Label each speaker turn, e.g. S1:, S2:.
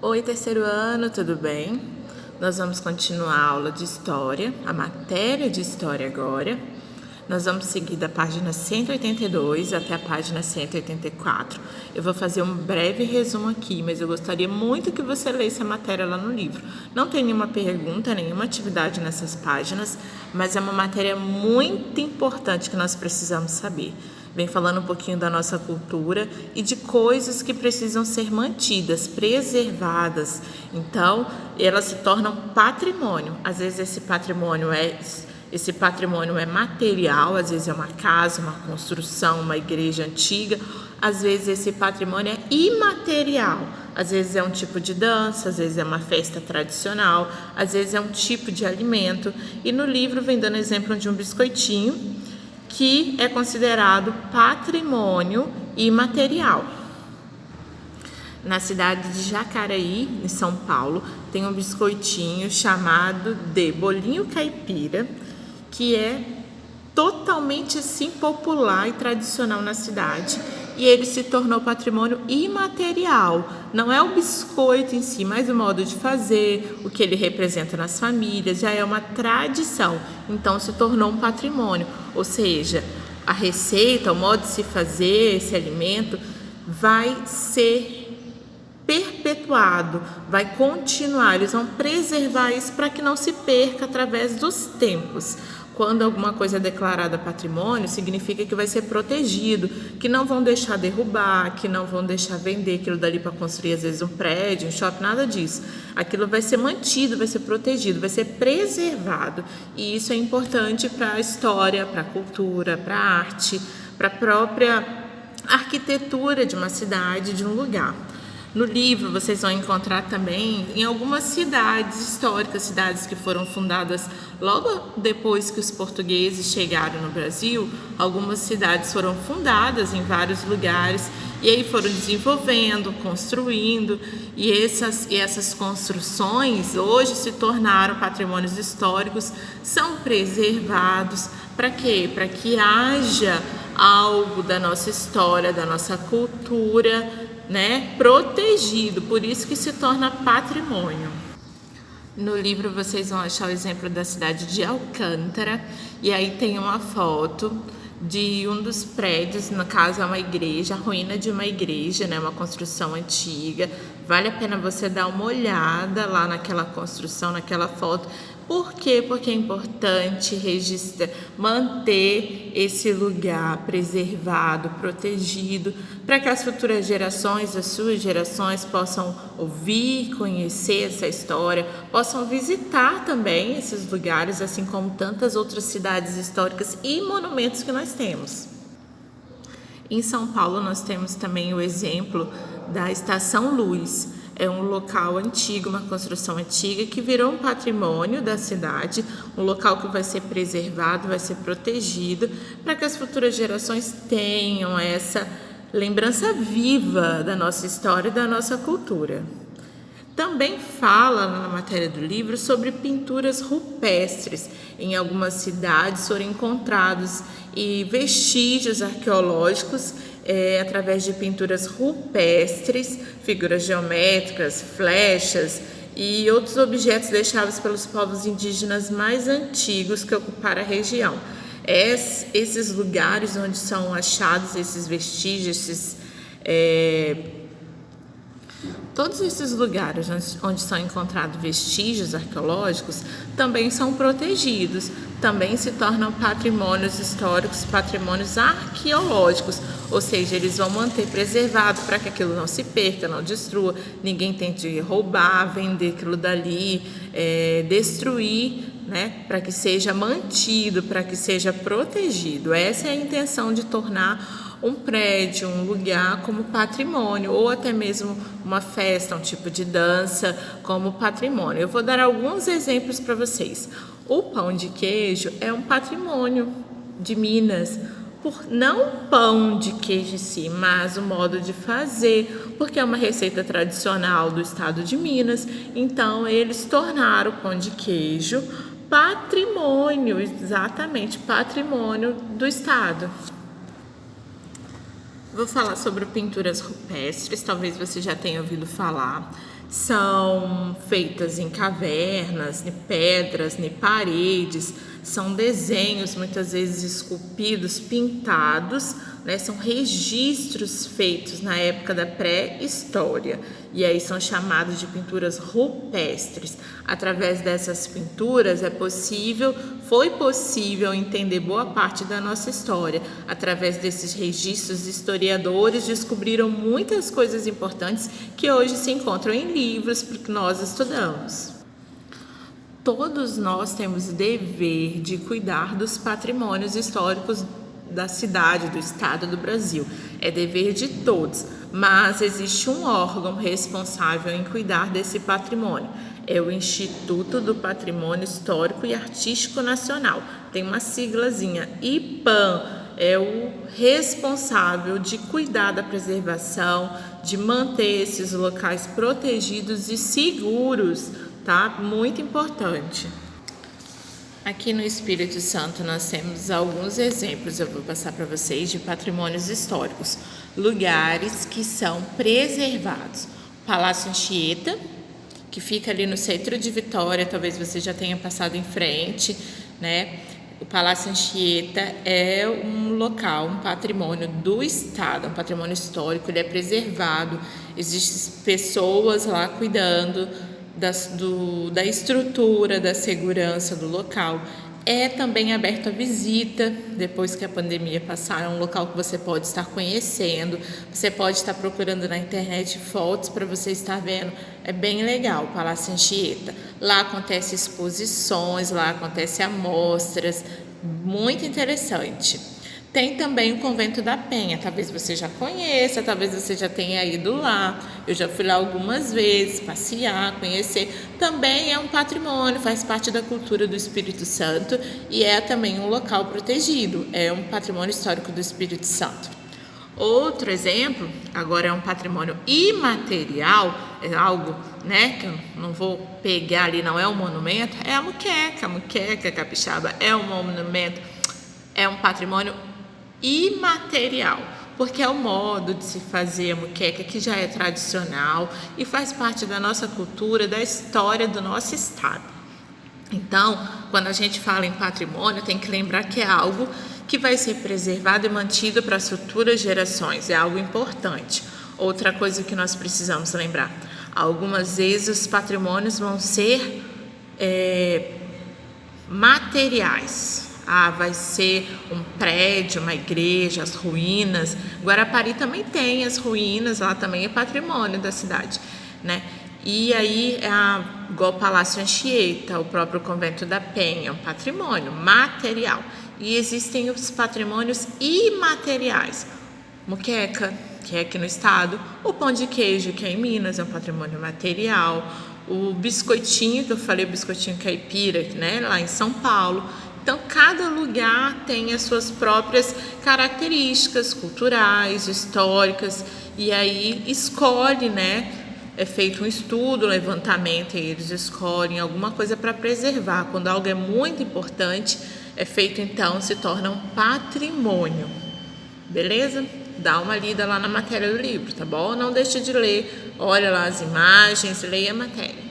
S1: Oi, terceiro ano, tudo bem? Nós vamos continuar a aula de História, a matéria de História agora. Nós vamos seguir da página 182 até a página 184. Eu vou fazer um breve resumo aqui, mas eu gostaria muito que você lesse a matéria lá no livro. Não tem nenhuma pergunta, nenhuma atividade nessas páginas, mas é uma matéria muito importante que nós precisamos saber. Vem falando um pouquinho da nossa cultura e de coisas que precisam ser mantidas, preservadas. Então, elas se tornam patrimônio. Às vezes esse patrimônio é material, às vezes é uma casa, uma construção, uma igreja antiga. Às vezes esse patrimônio é imaterial. Às vezes é um tipo de dança, às vezes é uma festa tradicional, às vezes é um tipo de alimento. E no livro vem dando exemplo de um biscoitinho, que é considerado patrimônio imaterial. Na cidade de Jacareí, em São Paulo, tem um biscoitinho chamado de bolinho caipira, que é totalmente assim popular e tradicional na cidade, e ele se tornou patrimônio imaterial. Não é o biscoito em si, mas o modo de fazer, o que ele representa nas famílias, já é uma tradição, então se tornou um patrimônio. Ou seja, a receita, o modo de se fazer esse alimento vai ser perpetuado, vai continuar, eles vão preservar isso para que não se perca através dos tempos. Quando alguma coisa é declarada patrimônio, significa que vai ser protegido, que não vão deixar derrubar, que não vão deixar vender aquilo dali para construir, às vezes, um prédio, um shopping, nada disso. Aquilo vai ser mantido, vai ser protegido, vai ser preservado. E isso é importante para a história, para a cultura, para a arte, para a própria arquitetura de uma cidade, de um lugar. No livro vocês vão encontrar também em algumas cidades históricas, cidades que foram fundadas logo depois que os portugueses chegaram no Brasil. Algumas cidades foram fundadas em vários lugares e aí foram desenvolvendo, construindo, e essas construções hoje se tornaram patrimônios históricos, são preservados. Para quê? Para que haja algo da nossa história, da nossa cultura, protegido, por isso que se torna patrimônio. No livro vocês vão achar o exemplo da cidade de Alcântara, e aí tem uma foto de um dos prédios, no caso é uma igreja, a ruína de uma igreja, uma construção antiga. Vale a pena você dar uma olhada lá naquela construção, naquela foto. Por quê? Porque é importante registrar, manter esse lugar preservado, protegido, para que as futuras gerações, as suas gerações, possam ouvir, conhecer essa história, possam visitar também esses lugares, assim como tantas outras cidades históricas e monumentos que nós temos. Em São Paulo nós temos também o exemplo da Estação Luz. É um local antigo, uma construção antiga que virou um patrimônio da cidade, um local que vai ser preservado, vai ser protegido, para que as futuras gerações tenham essa lembrança viva da nossa história e da nossa cultura. Também fala na matéria do livro sobre pinturas rupestres. Em algumas cidades foram encontrados vestígios arqueológicos através de pinturas rupestres, figuras geométricas, flechas e outros objetos deixados pelos povos indígenas mais antigos que ocuparam a região. Esses lugares onde são achados esses vestígios, todos esses lugares onde são encontrados vestígios arqueológicos também são protegidos, também se tornam patrimônios históricos, patrimônios arqueológicos, ou seja, eles vão manter preservado para que aquilo não se perca, não destrua, ninguém tente roubar, vender aquilo dali, destruir, para que seja mantido, para que seja protegido. Essa é a intenção de tornar um prédio, um lugar como patrimônio, ou até mesmo uma festa, um tipo de dança como patrimônio. Eu vou dar alguns exemplos para vocês. O pão de queijo é um patrimônio de Minas, não o pão de queijo em si, mas o modo de fazer, porque é uma receita tradicional do estado de Minas, então eles tornaram o pão de queijo patrimônio, exatamente, patrimônio do estado. Vou falar sobre pinturas rupestres, talvez você já tenha ouvido falar. São feitas em cavernas, em pedras, em paredes, são desenhos muitas vezes esculpidos, pintados, né? São registros feitos na época da pré-história e aí são chamados de pinturas rupestres. Através dessas pinturas foi possível entender boa parte da nossa história. Através desses registros, historiadores descobriram muitas coisas importantes que hoje se encontram em livros que nós estudamos. Todos nós temos o dever de cuidar dos patrimônios históricos da cidade, do estado do Brasil. É dever de todos, mas existe um órgão responsável em cuidar desse patrimônio. É o Instituto do Patrimônio Histórico e Artístico Nacional. Tem uma siglazinha, IPAM. É o responsável de cuidar da preservação, de manter esses locais protegidos e seguros, tá? Muito importante. Aqui no Espírito Santo nós temos alguns exemplos, eu vou passar para vocês, de patrimônios históricos, lugares que são preservados. O Palácio Anchieta, que fica ali no centro de Vitória, talvez você já tenha passado em frente, né? O Palácio Anchieta é um local, um patrimônio do Estado, um patrimônio histórico, ele é preservado, existem pessoas lá cuidando da estrutura, da segurança do local. É também aberto à visita, depois que a pandemia passar, é um local que você pode estar conhecendo, você pode estar procurando na internet fotos para você estar vendo, é bem legal o Palácio Anchieta. Lá acontecem exposições, lá acontecem amostras, muito interessante. Tem também o Convento da Penha, talvez você já conheça, talvez você já tenha ido lá. Eu já fui lá algumas vezes, passear, conhecer. Também é um patrimônio, faz parte da cultura do Espírito Santo e é também um local protegido, é um patrimônio histórico do Espírito Santo. Outro exemplo, agora é um patrimônio imaterial, é algo, né, que eu não vou pegar ali, não é um monumento, é a muqueca capixaba é um monumento, é um patrimônio imaterial, porque é o modo de se fazer a muqueca que já é tradicional e faz parte da nossa cultura, da história do nosso estado. Então, quando a gente fala em patrimônio, tem que lembrar que é algo que vai ser preservado e mantido para as futuras gerações, é algo importante. Outra coisa que nós precisamos lembrar, algumas vezes os patrimônios vão ser materiais. Vai ser um prédio, uma igreja, as ruínas. Guarapari também tem as ruínas, lá também é patrimônio da cidade, né? E aí, igual o Palácio Anchieta, o próprio Convento da Penha, um patrimônio material. E existem os patrimônios imateriais. Muqueca, que é aqui no estado, o pão de queijo, que é em Minas, é um patrimônio material. O biscoitinho, que eu falei, o biscoitinho caipira, né, lá em São Paulo. Então, cada lugar tem as suas próprias características culturais, históricas, e aí escolhe, né? É feito um estudo, um levantamento, e eles escolhem alguma coisa para preservar. Quando algo é muito importante, é feito então, se torna um patrimônio. Beleza? Dá uma lida lá na matéria do livro, tá bom? Não deixe de ler, olha lá as imagens, leia a matéria.